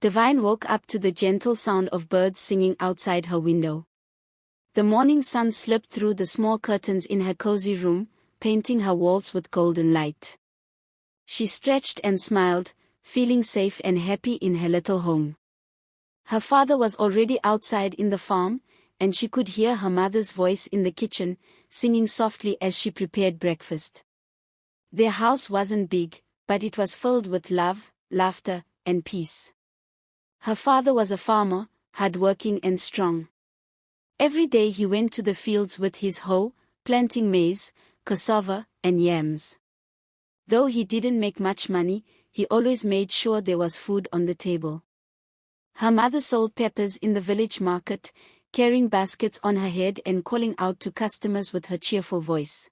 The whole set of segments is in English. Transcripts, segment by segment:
Divine woke up to the gentle sound of birds singing outside her window. The morning sun slipped through the small curtains in her cozy room, painting her walls with golden light. She stretched and smiled, feeling safe and happy in her little home. Her father was already outside in the farm, and she could hear her mother's voice in the kitchen, singing softly as she prepared breakfast. Their house wasn't big, but it was filled with love, laughter, and peace. Her father was a farmer, hardworking and strong. Every day he went to the fields with his hoe, planting maize, cassava, and yams. Though he didn't make much money, he always made sure there was food on the table. Her mother sold peppers in the village market, carrying baskets on her head and calling out to customers with her cheerful voice.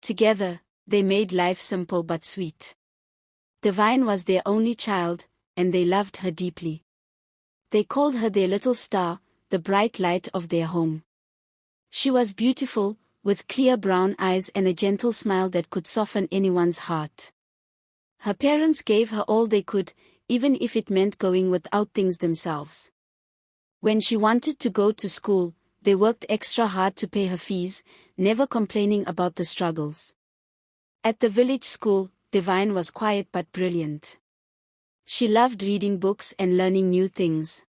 Together, they made life simple but sweet. Divine was their only child, and they loved her deeply. They called her their little star, the bright light of their home. She was beautiful, with clear brown eyes and a gentle smile that could soften anyone's heart. Her parents gave her all they could, even if it meant going without things themselves. When she wanted to go to school, they worked extra hard to pay her fees, never complaining about the struggles. At the village school, Divine was quiet but brilliant. She loved reading books and learning new things.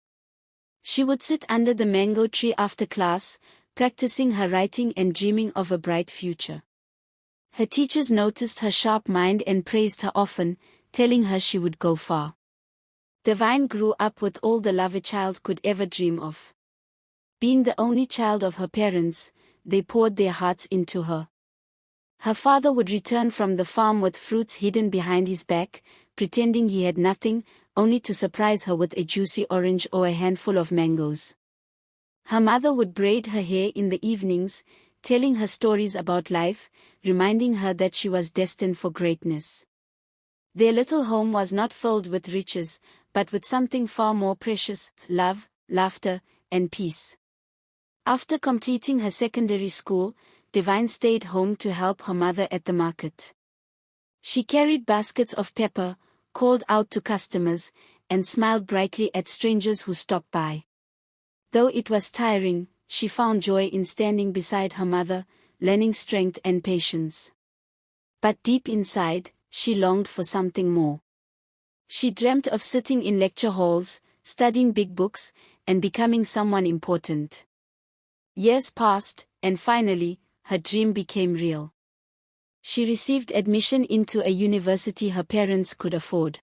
She would sit under the mango tree after class, practicing her writing and dreaming of a bright future. Her teachers noticed her sharp mind and praised her often, telling her she would go far. Divine grew up with all the love a child could ever dream of. Being the only child of her parents, they poured their hearts into her. Her father would return from the farm with fruits hidden behind his back, pretending he had nothing, only to surprise her with a juicy orange or a handful of mangoes. Her mother would braid her hair in the evenings, telling her stories about life, reminding her that she was destined for greatness. Their little home was not filled with riches, but with something far more precious: love, laughter, and peace. After completing her secondary school, Divine stayed home to help her mother at the market. She carried baskets of pepper, called out to customers, and smiled brightly at strangers who stopped by. Though it was tiring, she found joy in standing beside her mother, learning strength and patience. But deep inside, she longed for something more. She dreamt of sitting in lecture halls, studying big books, and becoming someone important. Years passed, and finally, her dream became real. She received admission into a university her parents could afford.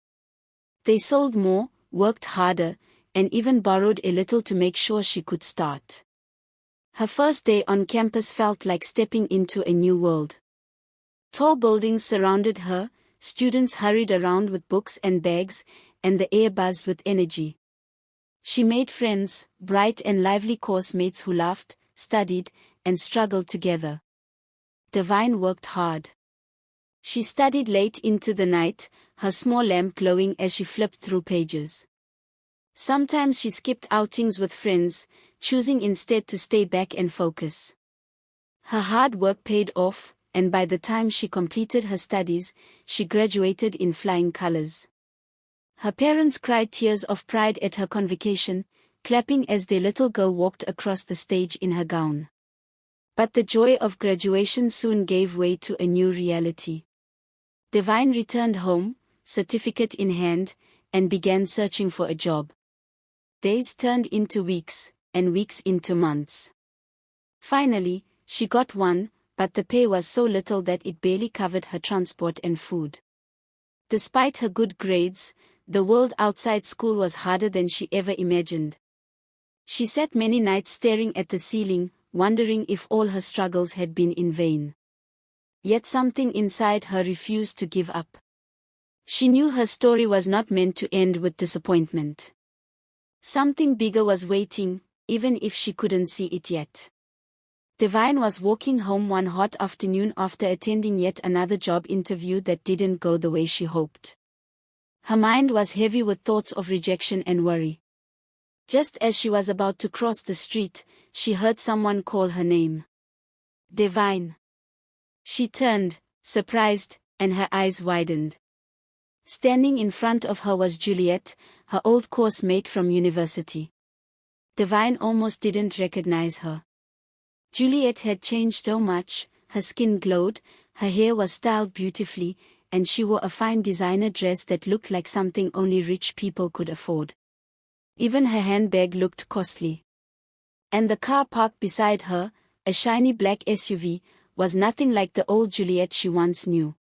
They sold more, worked harder, and even borrowed a little to make sure she could start. Her first day on campus felt like stepping into a new world. Tall buildings surrounded her, students hurried around with books and bags, and the air buzzed with energy. She made friends, bright and lively course mates who laughed, studied, and struggled together. Divine worked hard. She studied late into the night, her small lamp glowing as she flipped through pages. Sometimes she skipped outings with friends, choosing instead to stay back and focus. Her hard work paid off, and by the time she completed her studies, she graduated in flying colors. Her parents cried tears of pride at her convocation, clapping as their little girl walked across the stage in her gown. But the joy of graduation soon gave way to a new reality. Divine returned home, certificate in hand, and began searching for a job. Days turned into weeks, and weeks into months. Finally, she got one, but the pay was so little that it barely covered her transport and food. Despite her good grades, the world outside school was harder than she ever imagined. She sat many nights staring at the ceiling, wondering if all her struggles had been in vain. Yet something inside her refused to give up. She knew her story was not meant to end with disappointment. Something bigger was waiting, even if she couldn't see it yet. Divine was walking home one hot afternoon after attending yet another job interview that didn't go the way she hoped. Her mind was heavy with thoughts of rejection and worry. Just as she was about to cross the street, she heard someone call her name. Divine. She turned, surprised, and her eyes widened. Standing in front of her was Juliet, her old course mate from university. Divine almost didn't recognize her. Juliet had changed so much, her skin glowed, her hair was styled beautifully, and she wore a fine designer dress that looked like something only rich people could afford. Even her handbag looked costly. And the car parked beside her, a shiny black SUV, was nothing like the old Juliet she once knew.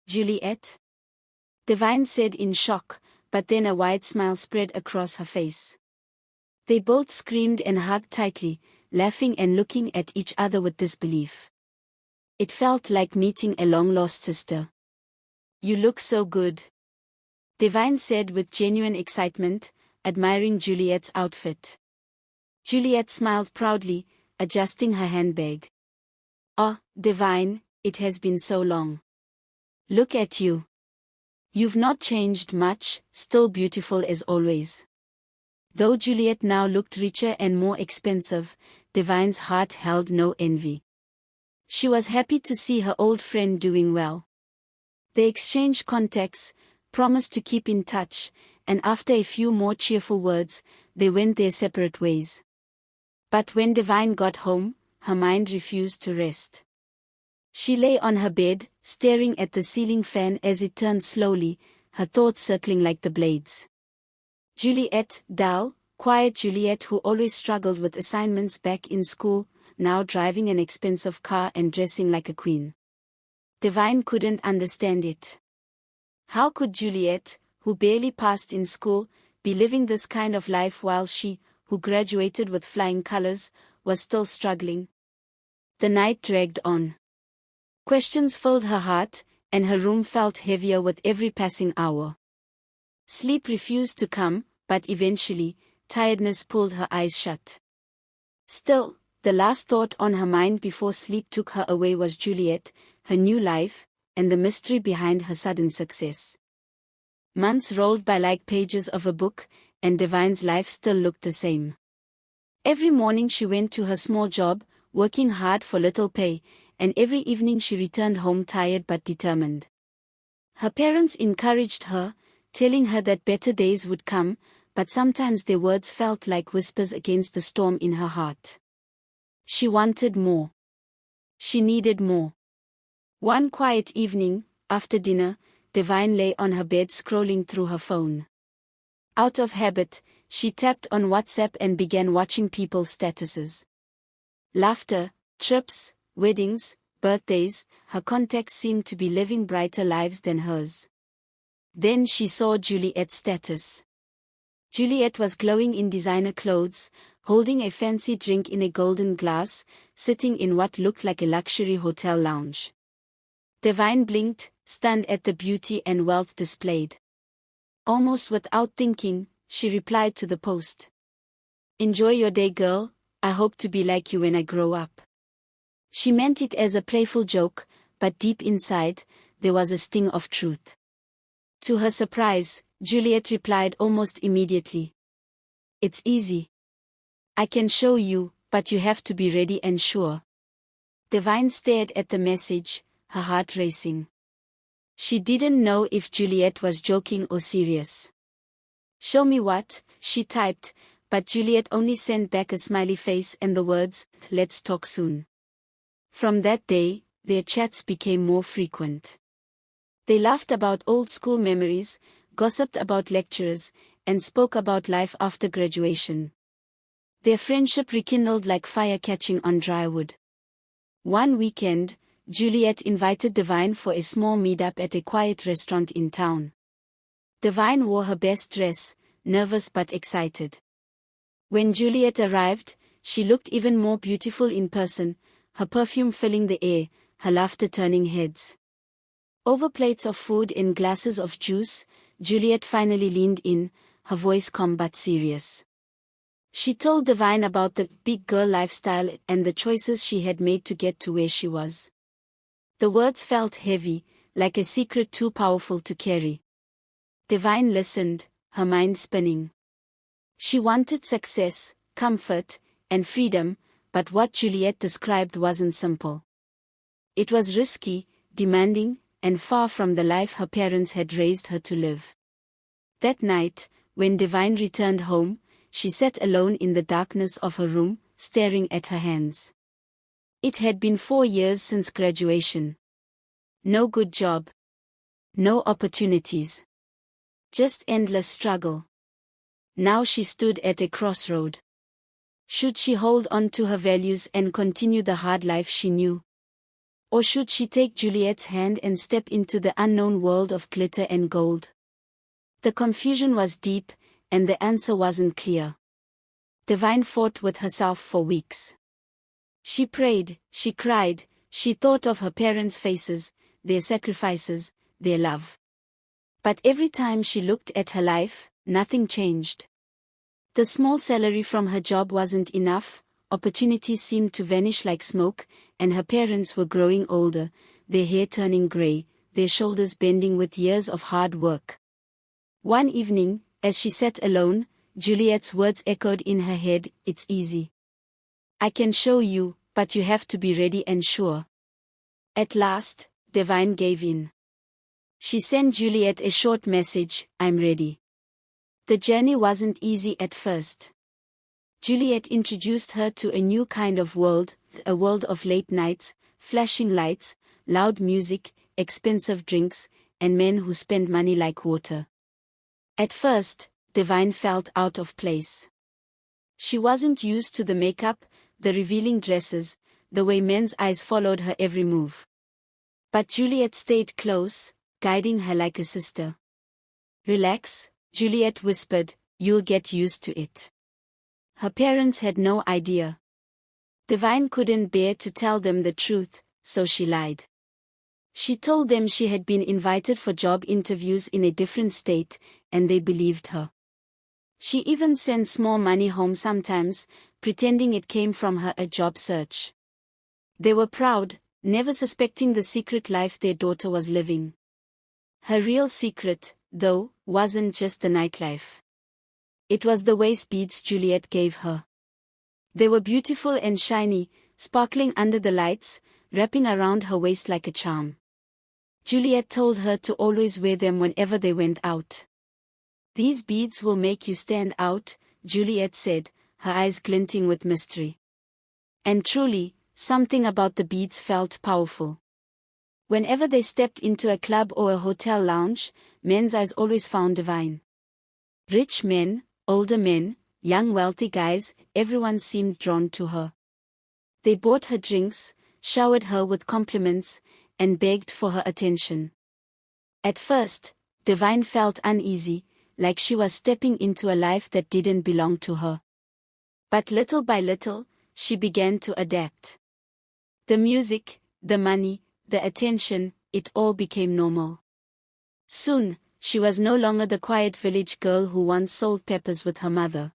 "Juliet?" Divine said in shock, but then a wide smile spread across her face. They both screamed and hugged tightly, laughing and looking at each other with disbelief. It felt like meeting a long-lost sister. "You look so good," Divine said with genuine excitement, admiring Juliet's outfit. Juliet smiled proudly, adjusting her handbag. "Oh, Divine, it has been so long. Look at you. You've not changed much, still beautiful as always." Though Juliet now looked richer and more expensive, Divine's heart held no envy. She was happy to see her old friend doing well. They exchanged contacts, promised to keep in touch, and after a few more cheerful words, they went their separate ways. But when Divine got home, her mind refused to rest. She lay on her bed, staring at the ceiling fan as it turned slowly, her thoughts circling like the blades. Juliet, dull, quiet Juliet who always struggled with assignments back in school, now driving an expensive car and dressing like a queen. Divine couldn't understand it. How could Juliet, who barely passed in school, be living this kind of life while she, who graduated with flying colors, was still struggling? The night dragged on. Questions filled her heart, and her room felt heavier with every passing hour. Sleep refused to come, but eventually, tiredness pulled her eyes shut. Still, the last thought on her mind before sleep took her away was Juliet, her new life, and the mystery behind her sudden success. Months rolled by like pages of a book, and Divine's life still looked the same. Every morning she went to her small job, working hard for little pay, and every evening she returned home tired but determined. Her parents encouraged her, telling her that better days would come, but sometimes their words felt like whispers against the storm in her heart. She wanted more. She needed more. One quiet evening, after dinner, Divine lay on her bed scrolling through her phone. Out of habit, she tapped on WhatsApp and began watching people's statuses. Laughter, trips, weddings, birthdays, her contacts seemed to be living brighter lives than hers. Then she saw Juliet's status. Juliet was glowing in designer clothes, holding a fancy drink in a golden glass, sitting in what looked like a luxury hotel lounge. Divine blinked, stunned at the beauty and wealth displayed. Almost without thinking, she replied to the post. "Enjoy your day, girl, I hope to be like you when I grow up." She meant it as a playful joke, but deep inside, there was a sting of truth. To her surprise, Juliet replied almost immediately. "It's easy. I can show you, but you have to be ready and sure." Divine stared at the message, her heart racing. She didn't know if Juliet was joking or serious. "Show me what?" she typed, but Juliet only sent back a smiley face and the words, "Let's talk soon." From that day, their chats became more frequent. They laughed about old school memories, gossiped about lecturers, and spoke about life after graduation. Their friendship rekindled like fire catching on dry wood. One weekend, Juliet invited Divine for a small meetup at a quiet restaurant in town. Divine wore her best dress, nervous but excited. When Juliet arrived, she looked even more beautiful in person, her perfume filling the air, her laughter turning heads. Over plates of food and glasses of juice, Juliet finally leaned in, her voice calm but serious. She told Divine about the big girl lifestyle and the choices she had made to get to where she was. The words felt heavy, like a secret too powerful to carry. Divine listened, her mind spinning. She wanted success, comfort, and freedom, but what Juliet described wasn't simple. It was risky, demanding, and far from the life her parents had raised her to live. That night, when Divine returned home, she sat alone in the darkness of her room, staring at her hands. It had been 4 years since graduation. No good job. No opportunities. Just endless struggle. Now she stood at a crossroad. Should she hold on to her values and continue the hard life she knew? Or should she take Juliet's hand and step into the unknown world of glitter and gold? The confusion was deep, and the answer wasn't clear. Divine fought with herself for weeks. She prayed, she cried, she thought of her parents' faces, their sacrifices, their love. But every time she looked at her life, nothing changed. The small salary from her job wasn't enough, opportunities seemed to vanish like smoke, and her parents were growing older, their hair turning gray, their shoulders bending with years of hard work. One evening, as she sat alone, Juliet's words echoed in her head, "It's easy. I can show you, but you have to be ready and sure." At last, Divine gave in. She sent Juliet a short message, "I'm ready." The journey wasn't easy at first. Juliet introduced her to a new kind of world, a world of late nights, flashing lights, loud music, expensive drinks, and men who spend money like water. At first, Divine felt out of place. She wasn't used to the makeup, the revealing dresses, the way men's eyes followed her every move. But Juliet stayed close, guiding her like a sister. "Relax," Juliet whispered, "you'll get used to it." Her parents had no idea. Divine couldn't bear to tell them the truth, so she lied. She told them she had been invited for job interviews in a different state, and they believed her. She even sent small money home sometimes, pretending it came from her a job search. They were proud, never suspecting the secret life their daughter was living. Her real secret, though, wasn't just the nightlife. It was the waist beads Juliet gave her. They were beautiful and shiny, sparkling under the lights, wrapping around her waist like a charm. Juliet told her to always wear them whenever they went out. "These beads will make you stand out," Juliet said, her eyes glinting with mystery. And truly, something about the beads felt powerful. Whenever they stepped into a club or a hotel lounge, men's eyes always found Divine. Rich men, older men, young wealthy guys, everyone seemed drawn to her. They bought her drinks, showered her with compliments, and begged for her attention. At first, Divine felt uneasy, like she was stepping into a life that didn't belong to her. But little by little, she began to adapt. The music, the money, the attention, it all became normal. Soon, she was no longer the quiet village girl who once sold peppers with her mother.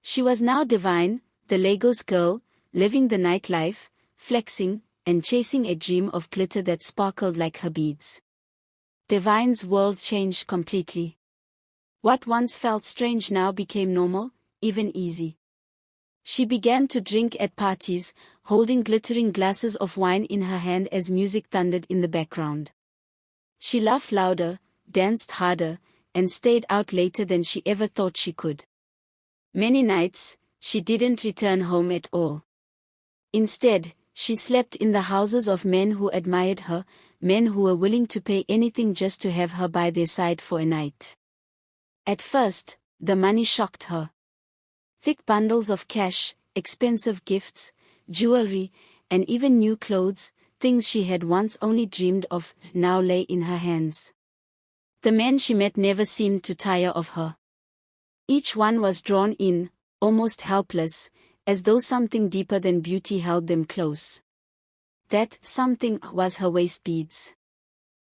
She was now Divine, the Lagos girl, living the nightlife, flexing, and chasing a dream of glitter that sparkled like her beads. Divine's world changed completely. What once felt strange now became normal, even easy. She began to drink at parties, holding glittering glasses of wine in her hand as music thundered in the background. She laughed louder, danced harder, and stayed out later than she ever thought she could. Many nights, she didn't return home at all. Instead, she slept in the houses of men who admired her, men who were willing to pay anything just to have her by their side for a night. At first, the money shocked her. Thick bundles of cash, expensive gifts, jewelry, and even new clothes, things she had once only dreamed of, now lay in her hands. The men she met never seemed to tire of her. Each one was drawn in, almost helpless, as though something deeper than beauty held them close. That something was her waist beads.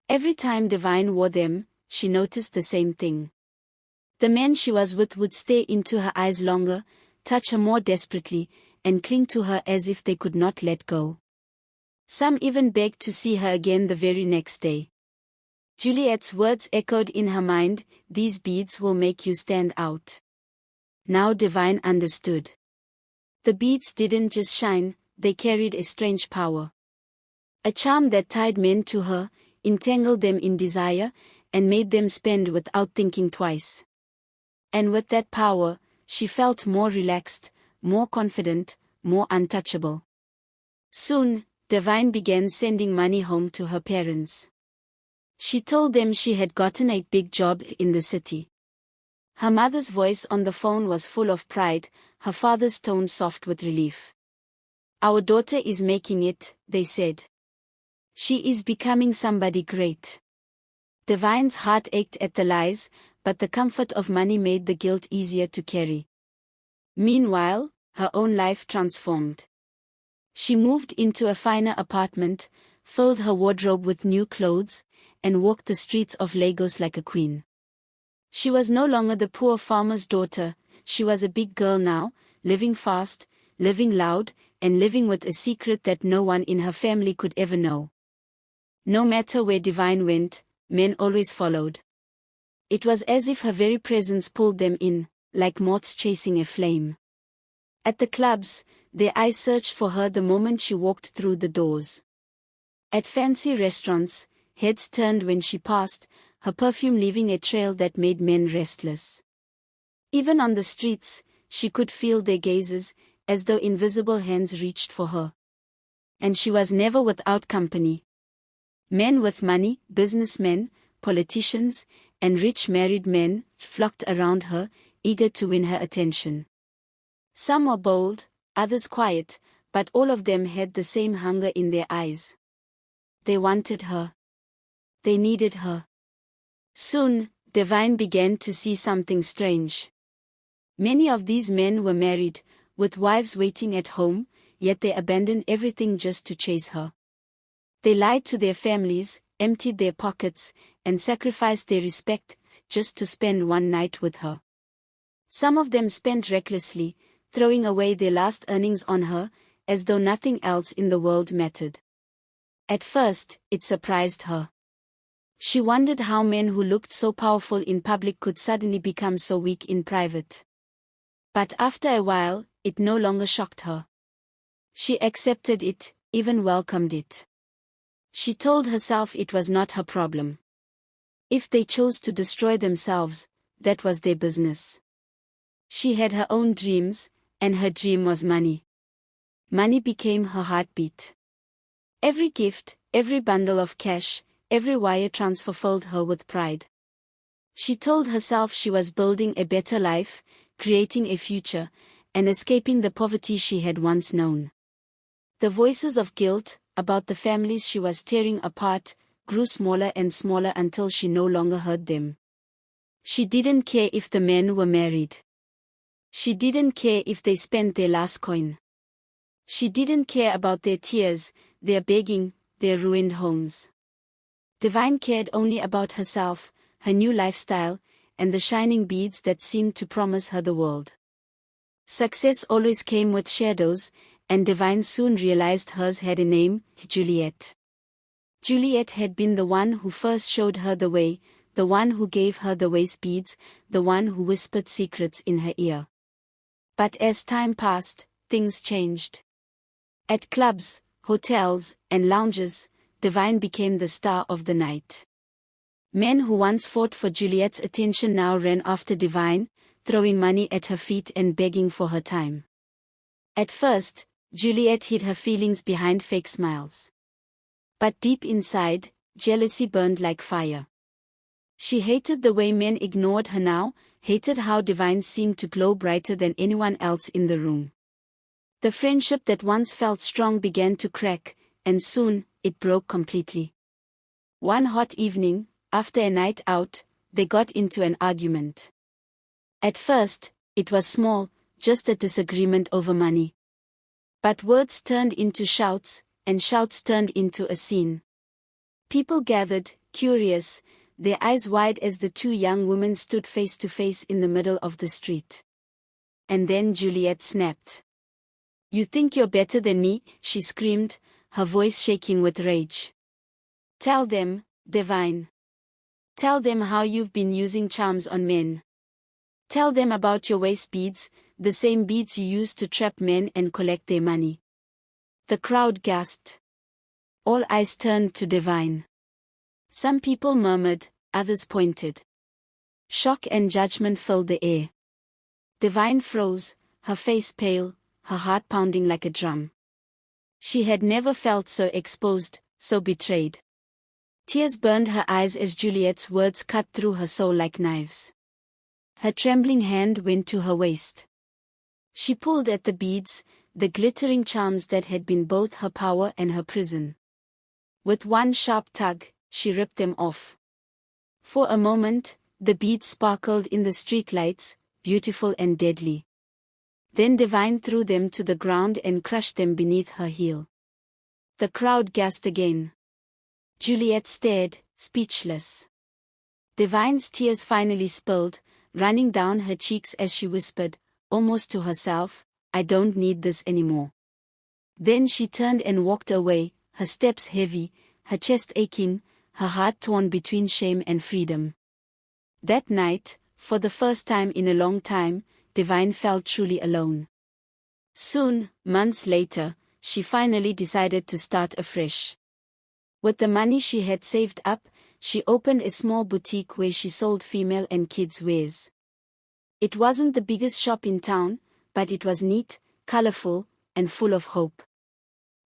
Every time Divine wore them, she noticed the same thing. The men she was with would stare into her eyes longer, touch her more desperately, and cling to her as if they could not let go. Some even begged to see her again the very next day. Juliet's words echoed in her mind, "These beads will make you stand out." Now Divine understood. The beads didn't just shine, they carried a strange power. A charm that tied men to her, entangled them in desire, and made them spend without thinking twice. And with that power, she felt more relaxed, more confident, more untouchable. Soon, Divine began sending money home to her parents. She told them she had gotten a big job in the city. Her mother's voice on the phone was full of pride, her father's tone soft with relief. "Our daughter is making it," they said. "She is becoming somebody great." Divine's heart ached at the lies, but the comfort of money made the guilt easier to carry. Meanwhile, her own life transformed. She moved into a finer apartment, filled her wardrobe with new clothes, and walked the streets of Lagos like a queen. She was no longer the poor farmer's daughter, she was a big girl now, living fast, living loud, and living with a secret that no one in her family could ever know. No matter where Divine went, men always followed. It was as if her very presence pulled them in, like moths chasing a flame. At the clubs, their eyes searched for her the moment she walked through the doors. At fancy restaurants, heads turned when she passed, her perfume leaving a trail that made men restless. Even on the streets, she could feel their gazes, as though invisible hands reached for her. And she was never without company. Men with money, businessmen, politicians, and rich married men flocked around her, eager to win her attention. Some were bold, others quiet, but all of them had the same hunger in their eyes. They wanted her. They needed her. Soon, Divine began to see something strange. Many of these men were married, with wives waiting at home, yet they abandoned everything just to chase her. They lied to their families, emptied their pockets, and sacrificed their respect just to spend one night with her. Some of them spent recklessly, throwing away their last earnings on her, as though nothing else in the world mattered. At first, it surprised her. She wondered how men who looked so powerful in public could suddenly become so weak in private. But after a while, it no longer shocked her. She accepted it, even welcomed it. She told herself it was not her problem. If they chose to destroy themselves, that was their business. She had her own dreams, and her dream was money. Money became her heartbeat. Every gift, every bundle of cash, every wire transfer filled her with pride. She told herself she was building a better life, creating a future, and escaping the poverty she had once known. The voices of guilt, about the families she was tearing apart, grew smaller and smaller until she no longer heard them. She didn't care if the men were married. She didn't care if they spent their last coin. She didn't care about their tears, their begging, their ruined homes. Divine cared only about herself, her new lifestyle, and the shining beads that seemed to promise her the world. Success always came with shadows, and Divine soon realized hers had a name, Juliet. Juliet had been the one who first showed her the way, the one who gave her the waist beads, the one who whispered secrets in her ear. But as time passed, things changed. At clubs, hotels, and lounges, Divine became the star of the night. Men who once fought for Juliet's attention now ran after Divine, throwing money at her feet and begging for her time. At first, Juliet hid her feelings behind fake smiles. But deep inside, jealousy burned like fire. She hated the way men ignored her now, hated how Divine seemed to glow brighter than anyone else in the room. The friendship that once felt strong began to crack, and soon, it broke completely. One hot evening, after a night out, they got into an argument. At first, it was small, just a disagreement over money. But words turned into shouts, and shouts turned into a scene. People gathered, curious, their eyes wide as the two young women stood face to face in the middle of the street. And then Juliet snapped. "You think you're better than me?" she screamed, her voice shaking with rage. "Tell them, Divine. Tell them how you've been using charms on men. Tell them about your waist beads, the same beads you used to trap men and collect their money." The crowd gasped. All eyes turned to Divine. Some people murmured, others pointed. Shock and judgment filled the air. Divine froze, her face pale, her heart pounding like a drum. She had never felt so exposed, so betrayed. Tears burned her eyes as Juliet's words cut through her soul like knives. Her trembling hand went to her waist. She pulled at the beads, the glittering charms that had been both her power and her prison. With one sharp tug, she ripped them off. For a moment, the beads sparkled in the streetlights, beautiful and deadly. Then Divine threw them to the ground and crushed them beneath her heel. The crowd gasped again. Juliet stared, speechless. Divine's tears finally spilled, running down her cheeks as she whispered, almost to herself, "I don't need this anymore." Then she turned and walked away, her steps heavy, her chest aching, her heart torn between shame and freedom. That night, for the first time in a long time, Divine felt truly alone. Soon, months later, she finally decided to start afresh. With the money she had saved up, she opened a small boutique where she sold female and kids' wares. It wasn't the biggest shop in town, but it was neat, colorful, and full of hope.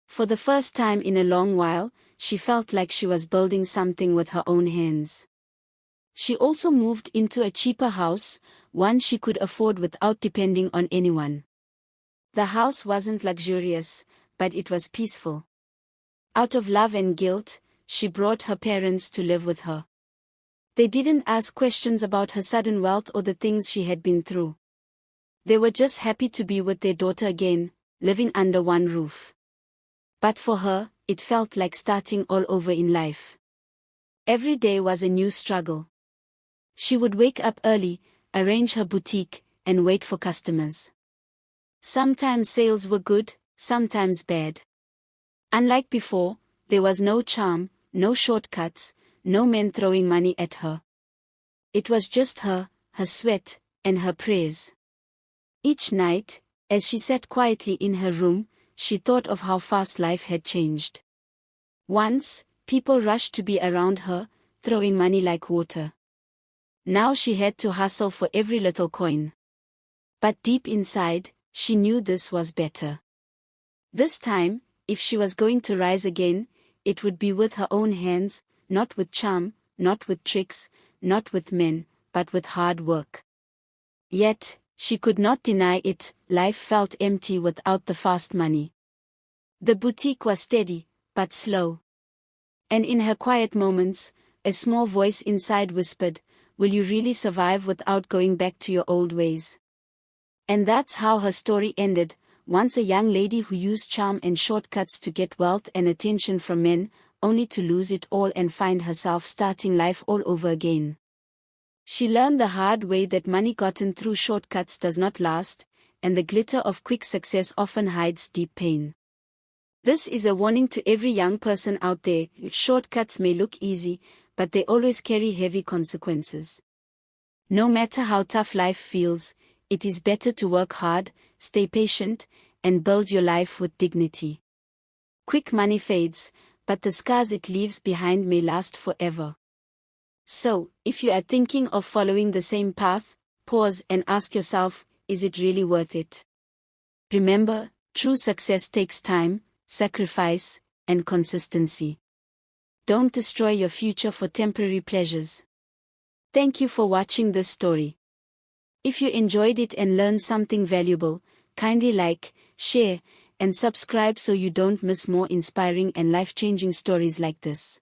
For the first time in a long while, she felt like she was building something with her own hands. She also moved into a cheaper house, one she could afford without depending on anyone. The house wasn't luxurious, but it was peaceful. Out of love and guilt, she brought her parents to live with her. They didn't ask questions about her sudden wealth or the things she had been through. They were just happy to be with their daughter again, living under one roof. But for her, it felt like starting all over in life. Every day was a new struggle. She would wake up early, arrange her boutique, and wait for customers. Sometimes sales were good, sometimes bad. Unlike before, there was no charm, no shortcuts, no men throwing money at her. It was just her, her sweat, and her prayers. Each night, as she sat quietly in her room, she thought of how fast life had changed. Once, people rushed to be around her, throwing money like water. Now she had to hustle for every little coin. But deep inside, she knew this was better. This time, if she was going to rise again, it would be with her own hands, not with charm, not with tricks, not with men, but with hard work. Yet, she could not deny it, life felt empty without the fast money. The boutique was steady, but slow. And in her quiet moments, a small voice inside whispered, "Will you really survive without going back to your old ways?" And that's how her story ended, once a young lady who used charm and shortcuts to get wealth and attention from men, only to lose it all and find herself starting life all over again. She learned the hard way that money gotten through shortcuts does not last, and the glitter of quick success often hides deep pain. This is a warning to every young person out there: shortcuts may look easy, but they always carry heavy consequences. No matter how tough life feels, it is better to work hard, stay patient, and build your life with dignity. Quick money fades, but the scars it leaves behind may last forever. So, if you are thinking of following the same path, pause and ask yourself, is it really worth it? Remember, true success takes time, sacrifice, and consistency. Don't destroy your future for temporary pleasures. Thank you for watching this story. If you enjoyed it and learned something valuable, kindly like, share, and subscribe so you don't miss more inspiring and life-changing stories like this.